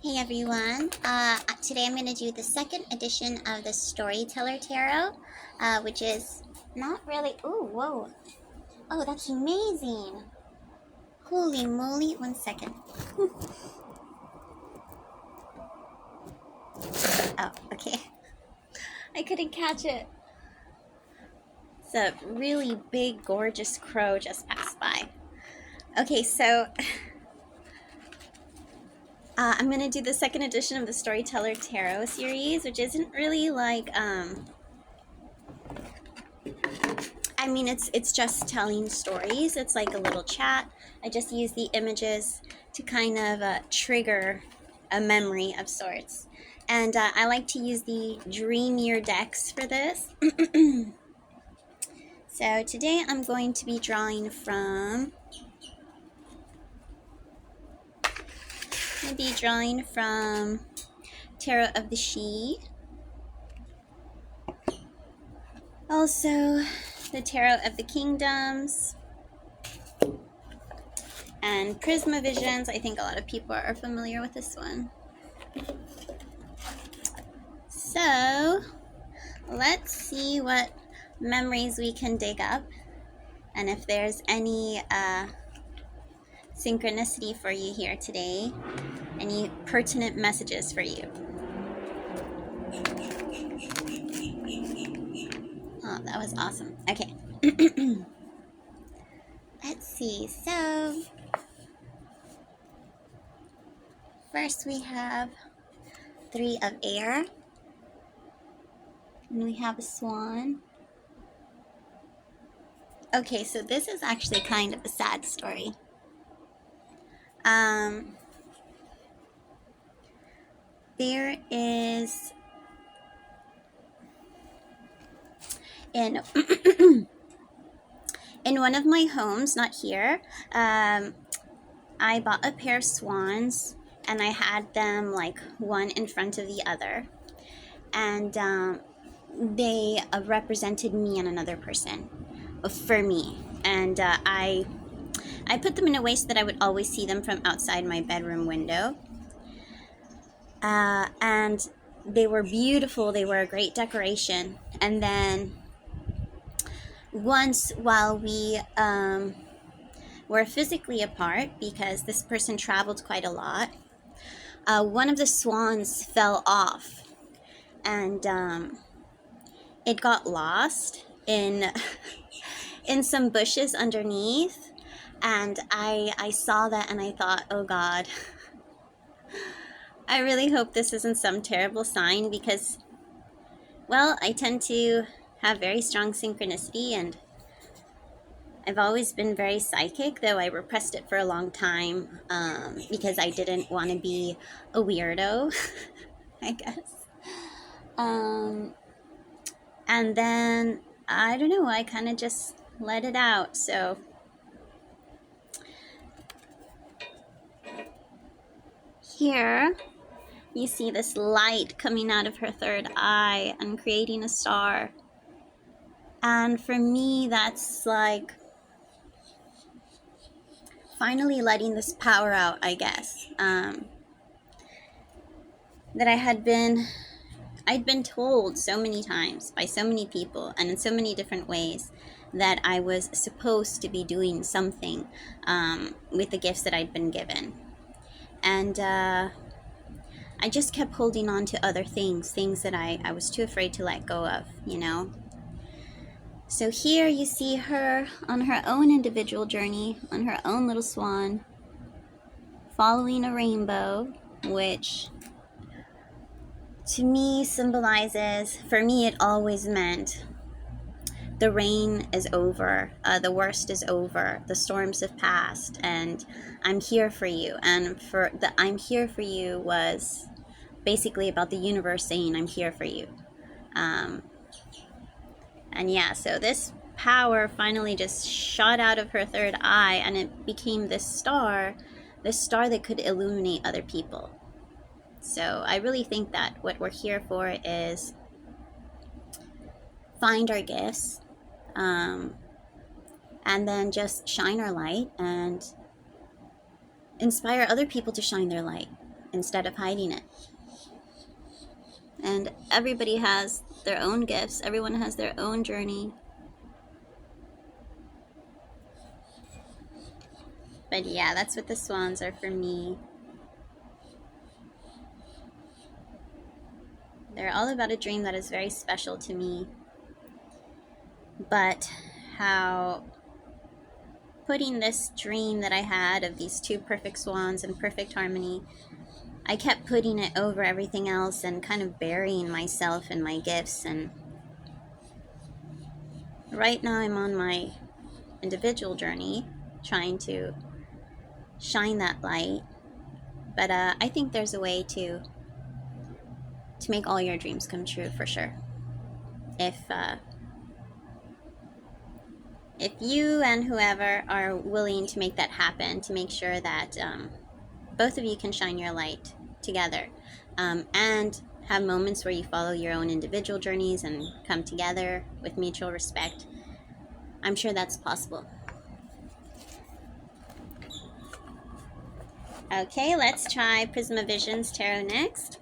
Hey everyone, today I'm going to do the second edition of the Storyteller Tarot, which is not really, ooh, whoa, oh, that's amazing, holy moly, 1 second, oh, okay, I couldn't catch it. It's a really big, gorgeous crow just passed by. Okay, so I'm going to do the second edition of the Storyteller Tarot series, which isn't really like, I mean, it's just telling stories. It's like a little chat. I just use the images to kind of trigger a memory of sorts. And I like to use the Dreamier decks for this. So today I'm going to be drawing from... Tarot of the She. Also, the Tarot of the Kingdoms. And Prisma Visions. I think a lot of people are familiar with this one. So, let's see what memories we can dig up, and if there's any synchronicity for you here today, any pertinent messages for you. Oh, that was awesome. Okay. Let's see. So, first we have 3 of air, and we have a swan. Okay, so this is actually kind of a sad story. There is in one of my homes, not here, I bought a pair of swans, and I had them like one in front of the other, and they represented me and another person for me, and I put them in a way so that I would always see them from outside my bedroom window, and they were beautiful. They were a great decoration. And then once, while we were physically apart, because this person traveled quite a lot, one of the swans fell off, and it got lost in some bushes underneath, and I saw that and I thought, oh God, I really hope this isn't some terrible sign, because, well, I tend to have very strong synchronicity, and I've always been very psychic, though I repressed it for a long time because I didn't want to be a weirdo, I guess. And then, I don't know, I kind of just let it out. So here you see this light coming out of her third eye and creating a star. And for me, that's like finally letting this power out, I guess. That I'd been told so many times by so many people and in so many different ways that I was supposed to be doing something with the gifts that I'd been given. And I just kept holding on to other things that I was too afraid to let go of, you know. So here you see her on her own individual journey, on her own little swan, following a rainbow, which to me symbolizes, for me it always meant, the rain is over, the worst is over, the storms have passed, and I'm here for you. And for the I'm here for you was basically about the universe saying I'm here for you. And yeah, so this power finally just shot out of her third eye, and it became this star that could illuminate other people. So I really think that what we're here for is find our gifts, and then just shine our light and inspire other people to shine their light. instead of hiding it. And everybody has their own gifts. Everyone has their own journey. But yeah, that's what the swans are for me. They're all about a dream that is very special to me. But how putting this dream that I had of these two perfect swans in perfect harmony, I kept putting it over everything else and kind of burying myself and my gifts. And right now I'm on my individual journey, trying to shine that light. But I think there's a way to make all your dreams come true, for sure. If you and whoever are willing to make that happen, to make sure that both of you can shine your light together, and have moments where you follow your own individual journeys and come together with mutual respect, I'm sure that's possible. Okay, let's try Prisma Visions Tarot next.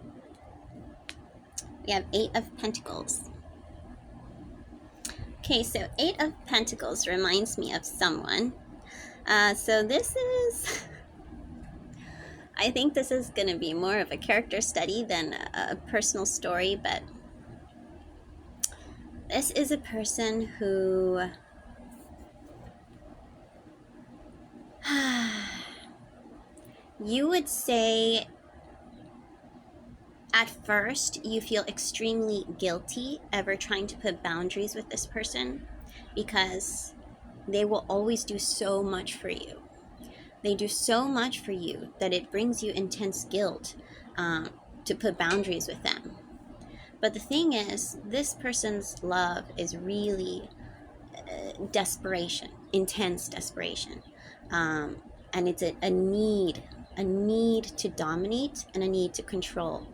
We have 8 of Pentacles. Okay, so 8 of Pentacles reminds me of someone. So this is, I think this is going to be more of a character study than a personal story, but this is a person who you would say at first you feel extremely guilty ever trying to put boundaries with this person, because they will always do so much for you. They do so much for you that it brings you intense guilt to put boundaries with them. But the thing is, this person's love is really desperation, intense desperation. And it's a need to dominate and a need to control.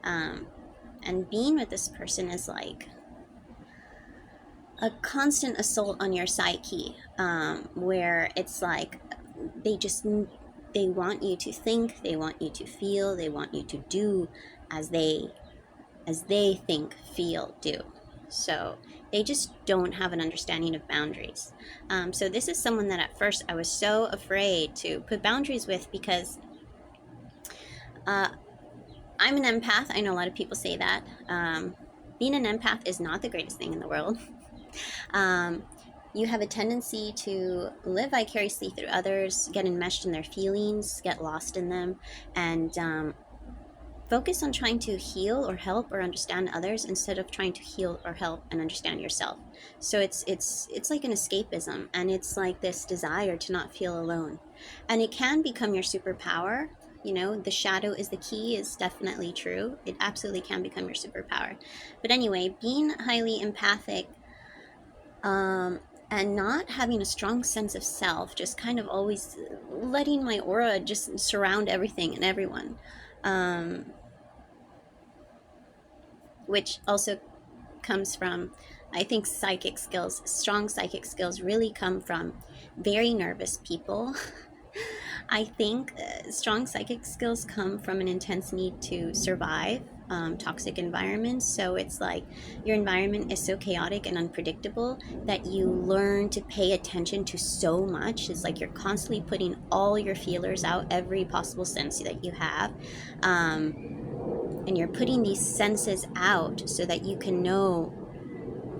And being with this person is like a constant assault on your psyche, where it's like they want you to think, they want you to feel, they want you to do as they think, feel, do. So they just don't have an understanding of boundaries. So this is someone that at first I was so afraid to put boundaries with, because I'm an empath. I know a lot of people say that. Being an empath is not the greatest thing in the world. You have a tendency to live vicariously through others, get enmeshed in their feelings, get lost in them, and focus on trying to heal or help or understand others instead of trying to heal or help and understand yourself. So it's like an escapism, and it's like this desire to not feel alone. And it can become your superpower. You know, the shadow is the key is definitely true. It absolutely can become your superpower. But anyway, being highly empathic, and not having a strong sense of self, just kind of always letting my aura just surround everything and everyone, which also comes from, I think, psychic skills. Strong psychic skills really come from very nervous people. I think strong psychic skills come from an intense need to survive toxic environments. So it's like your environment is so chaotic and unpredictable that you learn to pay attention to so much. It's like you're constantly putting all your feelers out, every possible sense that you have. And you're putting these senses out so that you can know,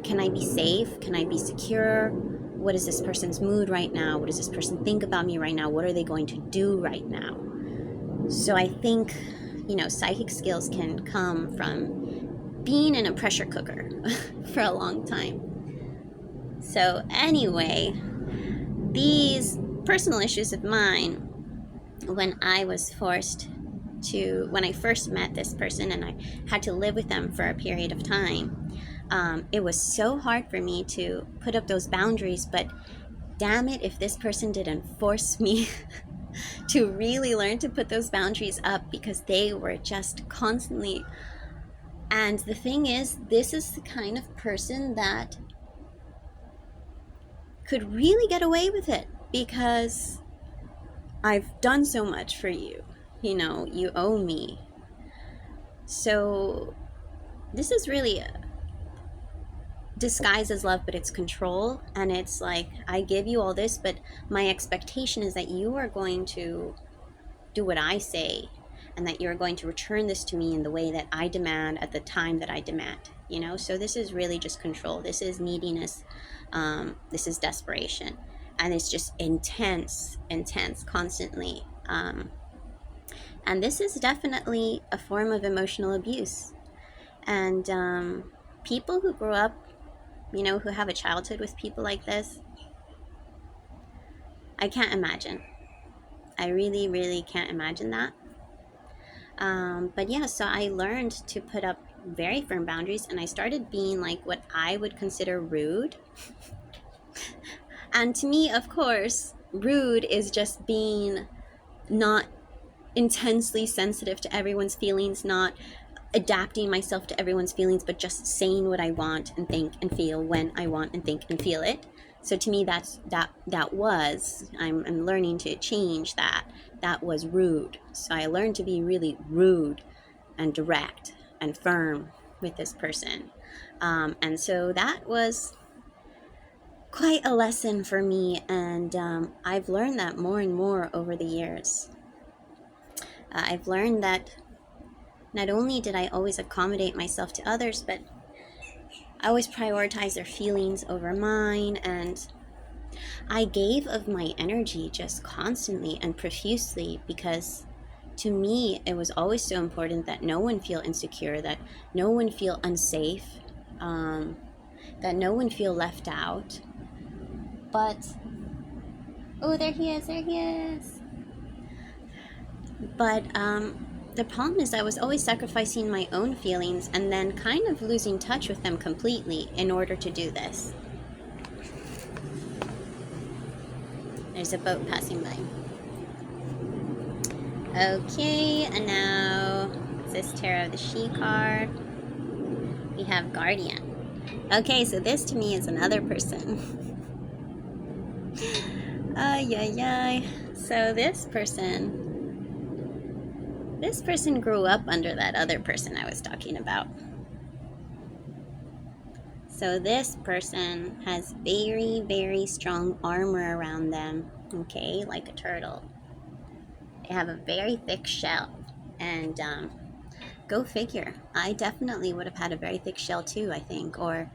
can I be safe? Can I be secure? What is this person's mood right now? What does this person think about me right now? What are they going to do right now? So I think, you know, psychic skills can come from being in a pressure cooker for a long time. So anyway, these personal issues of mine, when I first met this person and I had to live with them for a period of time, it was so hard for me to put up those boundaries. But damn it, if this person didn't force me to really learn to put those boundaries up, because they were just constantly. And the thing is, this is the kind of person that could really get away with it, because I've done so much for you. you owe me. So this is really disguised as love, but it's control. And it's like, I give you all this, but my expectation is that you are going to do what I say, and that you're going to return this to me in the way that I demand at the time that I demand. So this is really just control. This is neediness. This is desperation, and it's just intense constantly. And this is definitely a form of emotional abuse. And people who grow up, who have a childhood with people like this, I can't imagine. I really, really can't imagine that. But yeah, so I learned to put up very firm boundaries, and I started being like what I would consider rude. And to me, of course, rude is just being not intensely sensitive to everyone's feelings, not adapting myself to everyone's feelings, but just saying what I want and think and feel when I want and think and feel it. So to me, I'm learning to change that. That was rude. So I learned to be really rude and direct and firm with this person. And so that was quite a lesson for me. And I've learned that more and more over the years. I've learned that not only did I always accommodate myself to others, but I always prioritized their feelings over mine, and I gave of my energy just constantly and profusely, because to me it was always so important that no one feel insecure, that no one feel unsafe, that no one feel left out. But oh, there he is. But the problem is I was always sacrificing my own feelings and then kind of losing touch with them completely in order to do this. There's a boat passing by. Okay, and now this Tarot of the She card. We have Guardian. Okay, so this to me is another person. Ay. So this person grew up under that other person I was talking about. So this person has very, very strong armor around them, okay, like a turtle. They have a very thick shell, and go figure. I definitely would have had a very thick shell too, I think, or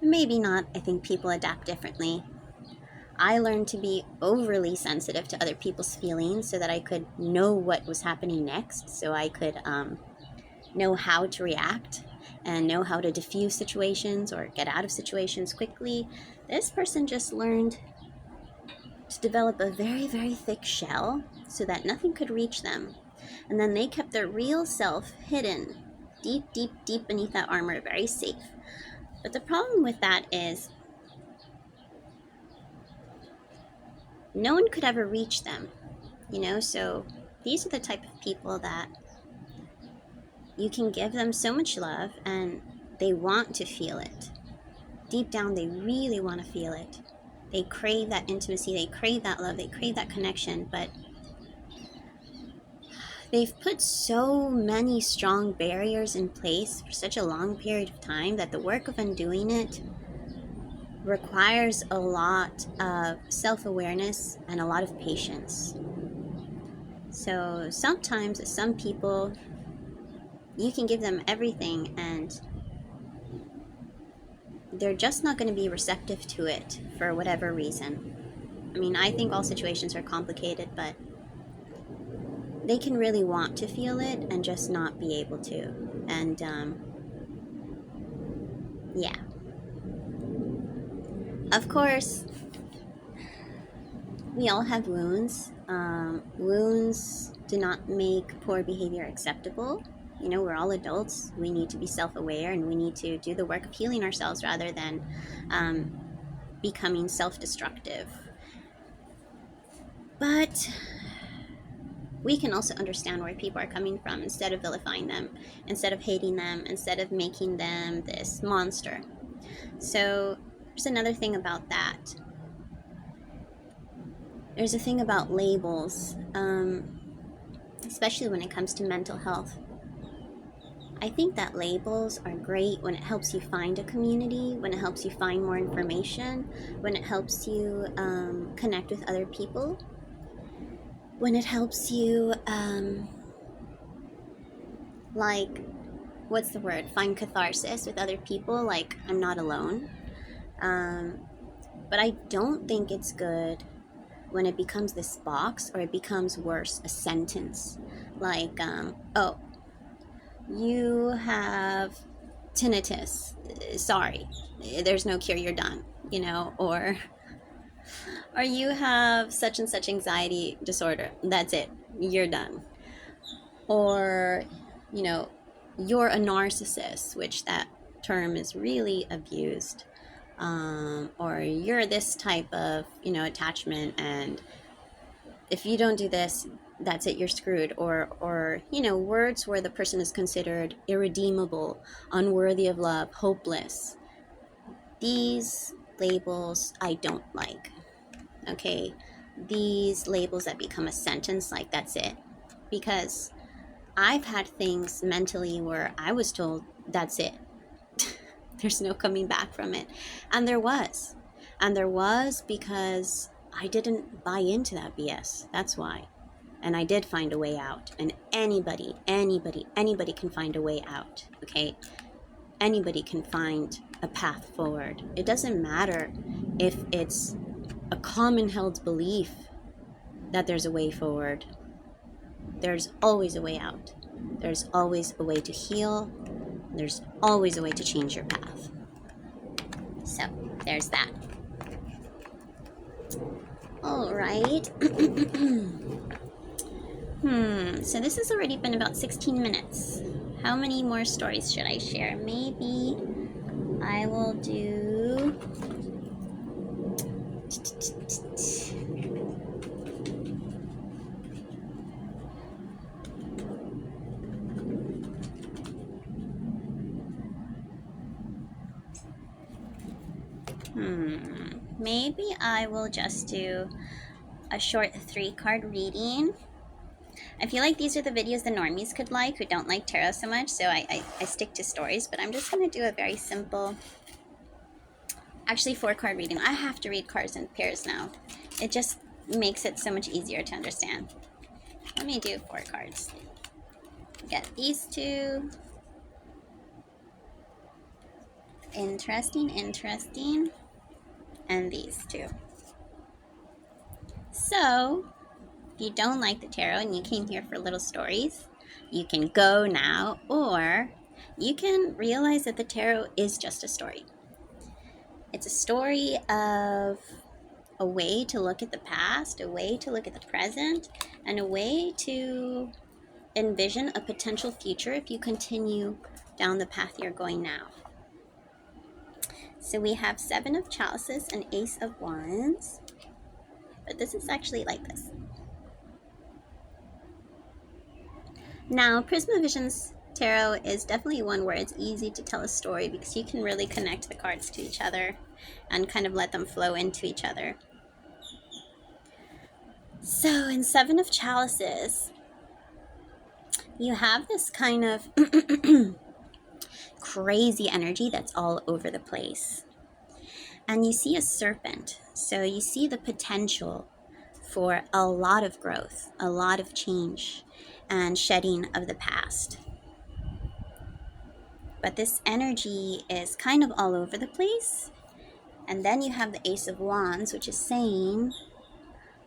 maybe not. I think people adapt differently. I learned to be overly sensitive to other people's feelings so that I could know what was happening next, so I could know how to react and know how to diffuse situations or get out of situations quickly. This person just learned to develop a very, very thick shell so that nothing could reach them. And then they kept their real self hidden deep, deep, deep beneath that armor, very safe. But the problem with that is no one could ever reach them, so these are the type of people that you can give them so much love and they want to feel it. Deep down, they really want to feel it. They crave that intimacy, they crave that love, they crave that connection, but they've put so many strong barriers in place for such a long period of time that the work of undoing it requires a lot of self-awareness and a lot of patience. So sometimes some people, you can give them everything and they're just not going to be receptive to it for whatever reason. I mean, I think all situations are complicated, but they can really want to feel it and just not be able to. And yeah. Of course, we all have wounds. Wounds do not make poor behavior acceptable. We're all adults. We need to be self-aware, and we need to do the work of healing ourselves rather than becoming self-destructive. But we can also understand where people are coming from instead of vilifying them, instead of hating them, instead of making them this monster. So there's another thing about that. There's a thing about labels. especially when it comes to mental health. I think that labels are great when it helps you find a community, when it helps you find more information, when it helps you connect with other people, when it helps you, like, what's the word? Find catharsis with other people, like, I'm not alone. But I don't think it's good when it becomes this box, or it becomes worse, a sentence. Like, oh, you have tinnitus. Sorry, there's no cure, you're done, you know, or you have such and such anxiety disorder. That's it, you're done. Or, you know, you're a narcissist, which that term is really abused. Or you're this type of, you know, attachment, and if you don't do this, that's it, you're screwed. Or you know, words where the person is considered irredeemable, unworthy of love, hopeless. These labels I don't like. Okay, these labels that become a sentence, like, that's it. Because I've had things mentally where I was told, that's it. There's no coming back from it. And there was. And there was because I didn't buy into that BS. That's why. And I did find a way out. And anybody can find a way out. Okay? Anybody can find a path forward. It doesn't matter if it's a common held belief that there's a way forward. There's always a way out. There's always a way to heal. There's always a way to change your path. So, there's that. All right. So this has already been about 16 minutes. How many more stories should I share? Maybe I will do... Maybe I will just do a short 3-card reading. I feel like these are the videos the normies could like, who don't like tarot so much, so I stick to stories, but I'm just going to do a very simple, actually 4-card reading. I have to read cards in pairs now. It just makes it so much easier to understand. Let me do 4 cards. Get these 2. Interesting. And these 2. So, if you don't like the tarot and you came here for little stories, you can go now, or you can realize that the tarot is just a story. It's a story of a way to look at the past, a way to look at the present, and a way to envision a potential future if you continue down the path you're going now. So we have 7 of Chalices and Ace of Wands. But this is actually like this. Now, Prisma Visions Tarot is definitely one where it's easy to tell a story because you can really connect the cards to each other and kind of let them flow into each other. So in 7 of Chalices, you have this kind of crazy energy that's all over the place. And you see a serpent. So you see the potential for a lot of growth, a lot of change, and shedding of the past. But this energy is kind of all over the place. And then you have the Ace of Wands, which is saying,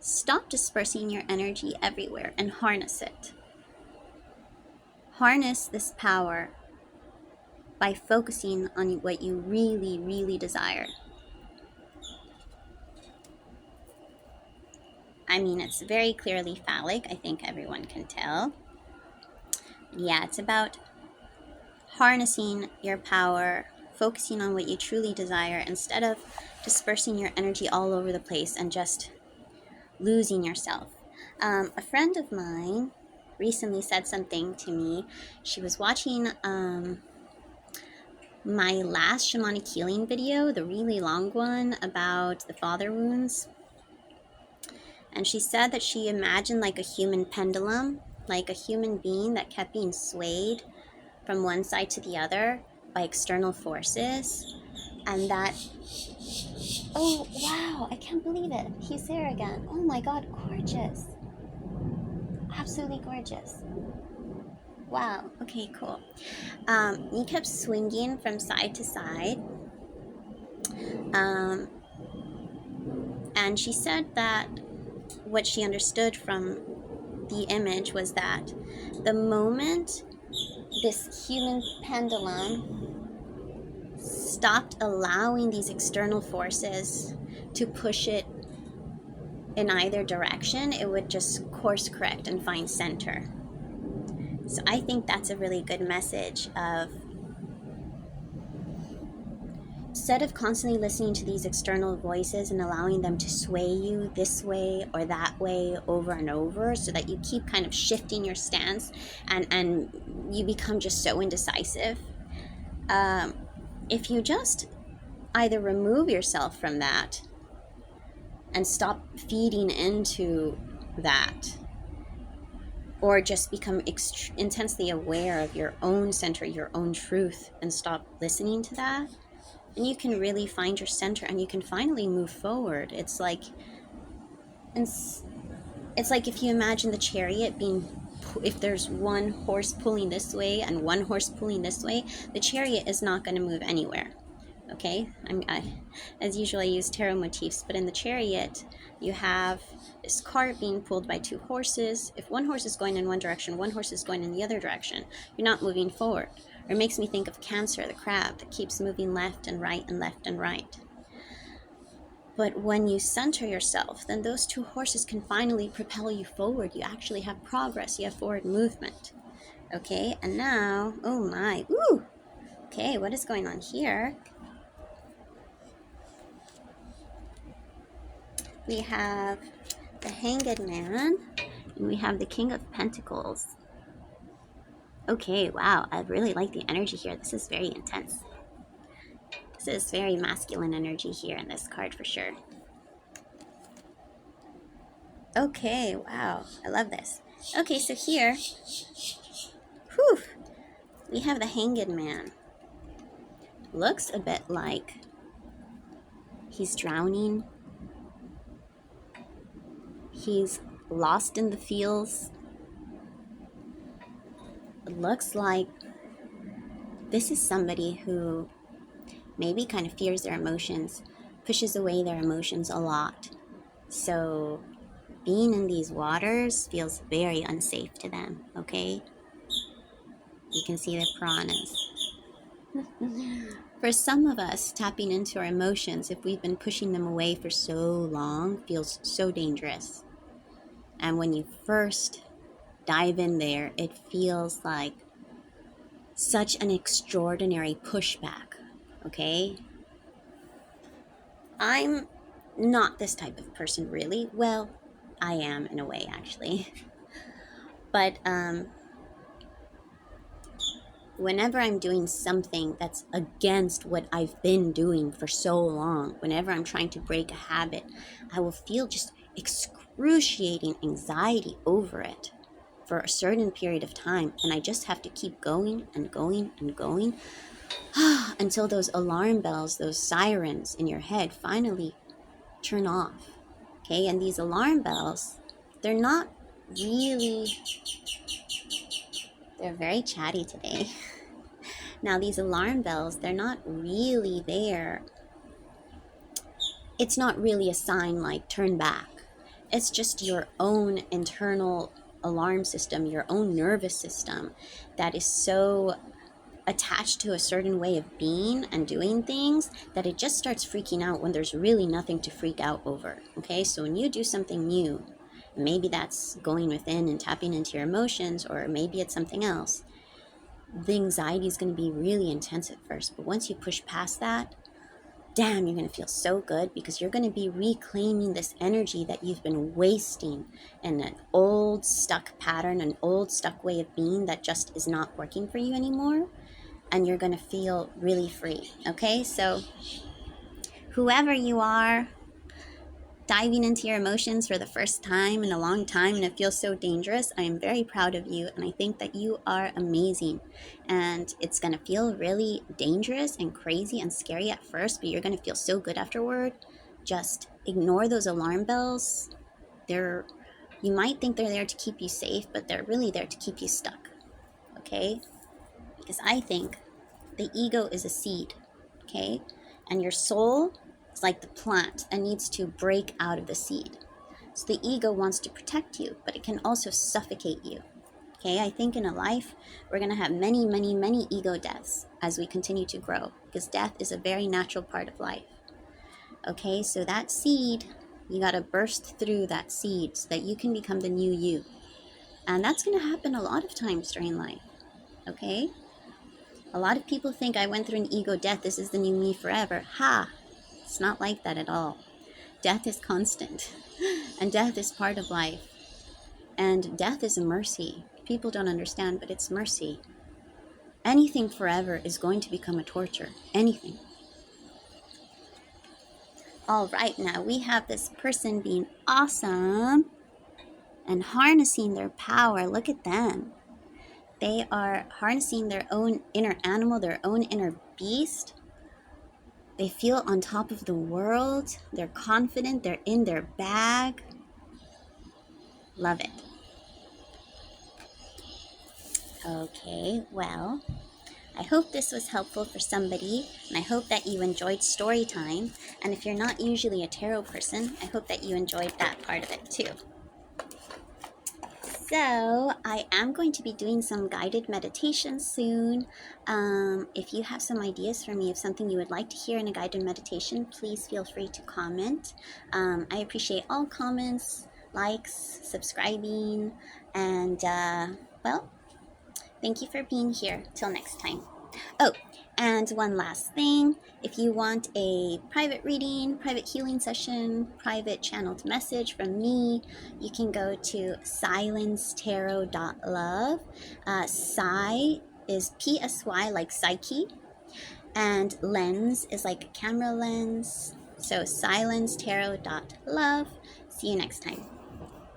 stop dispersing your energy everywhere and harness it. Harness this power by focusing on what you really, really desire. I mean, it's very clearly phallic. I think everyone can tell. Yeah, it's about harnessing your power, focusing on what you truly desire instead of dispersing your energy all over the place and just losing yourself. A friend of mine recently said something to me. She was watching my last shamanic healing video, the really long one about the father wounds. And she said that she imagined like a human pendulum, like a human being that kept being swayed from one side to the other by external forces. And that, oh wow, I can't believe it. He's there again. Oh my god, gorgeous. Absolutely gorgeous. Wow, okay, cool. He kept swinging from side to side. Um, and she said that what she understood from the image was that the moment this human pendulum stopped allowing these external forces to push it in either direction, it would just course correct and find center. So I think that's a really good message of, instead of constantly listening to these external voices and allowing them to sway you this way or that way over and over, so that you keep kind of shifting your stance and you become just so indecisive. If you just either remove yourself from that and stop feeding into that, or just become intensely aware of your own center, your own truth, and stop listening to that, and you can really find your center and you can finally move forward. It's like if you imagine the chariot being, if there's one horse pulling this way and one horse pulling this way, the chariot is not going to move anywhere. Okay, as usual, I use tarot motifs, but in the chariot, you have this cart being pulled by two horses. If one horse is going in one direction, one horse is going in the other direction, you're not moving forward. Or it makes me think of Cancer, the crab, that keeps moving left and right and left and right. But when you center yourself, then those two horses can finally propel you forward. You actually have progress, you have forward movement. Okay, and now, oh my, ooh, okay, what is going on here? We have the Hanged Man, and we have the King of Pentacles. Okay, wow, I really like the energy here. This is very intense. This is very masculine energy here in this card for sure. Okay, wow, I love this. Okay, so here, whew, we have the Hanged Man. Looks a bit like he's drowning. He's lost in the fields. It looks like this is somebody who maybe kind of fears their emotions, pushes away their emotions a lot. So being in these waters feels very unsafe to them, okay? You can see the piranhas. For some of us, tapping into our emotions, if we've been pushing them away for so long, feels so dangerous. And when you first dive in there, it feels like such an extraordinary pushback, okay? I'm not this type of person, really. Well, I am in a way, actually. But whenever I'm doing something that's against what I've been doing for so long, whenever I'm trying to break a habit, I will feel just excruciating anxiety over it for a certain period of time, and I just have to keep going and going and going until those alarm bells, those sirens in your head finally turn off. Okay, and these alarm bells, they're not really, they're very chatty today. Now, these alarm bells, they're not really there. It's not really a sign like turn back. It's just your own internal alarm system, your own nervous system that is so attached to a certain way of being and doing things that it just starts freaking out when there's really nothing to freak out over. Okay, so when you do something new, maybe that's going within and tapping into your emotions, or maybe it's something else, the anxiety is going to be really intense at first, but once you push past that, damn, you're going to feel so good, because you're going to be reclaiming this energy that you've been wasting in an old stuck pattern, an old stuck way of being that just is not working for you anymore, and you're going to feel really free. Okay, so whoever you are, diving into your emotions for the first time in a long time and it feels so dangerous, I am very proud of you and I think that you are amazing. And it's going to feel really dangerous and crazy and scary at first, but you're going to feel so good afterward. Just ignore those alarm bells. You might think they're there to keep you safe, but they're really there to keep you stuck. Okay? Because I think the ego is a seed. Okay? And your soul is like the plant that needs to break out of the seed. So the ego wants to protect you, but it can also suffocate you. Okay, I think in a life, we're going to have many, many, many ego deaths as we continue to grow, because death is a very natural part of life. Okay, so that seed, you got to burst through that seed so that you can become the new you. And that's going to happen a lot of times during life. Okay? A lot of people think I went through an ego death, this is the new me forever. Ha! It's not like that at all. Death is constant, and death is part of life. And death is a mercy. People don't understand, but it's mercy. Anything forever is going to become a torture. Anything. All right, now we have this person being awesome and harnessing their power. Look at them. They are harnessing their own inner animal, their own inner beast. They feel on top of the world. They're confident. They're in their bag. Love it. Okay, well, I hope this was helpful for somebody, and I hope that you enjoyed story time. And if you're not usually a tarot person, I hope that you enjoyed that part of it too. So I am going to be doing some guided meditation soon. If you have some ideas for me of something you would like to hear in a guided meditation, please feel free to comment. I appreciate all comments, likes, subscribing, and well, thank you for being here. Till next time. Oh, and one last thing. If you want a private reading, private healing session, private channeled message from me, you can go to psylenstarot.love. Psy is Psy like psyche, and lens is like a camera lens. So psylenstarot.love. See you next time.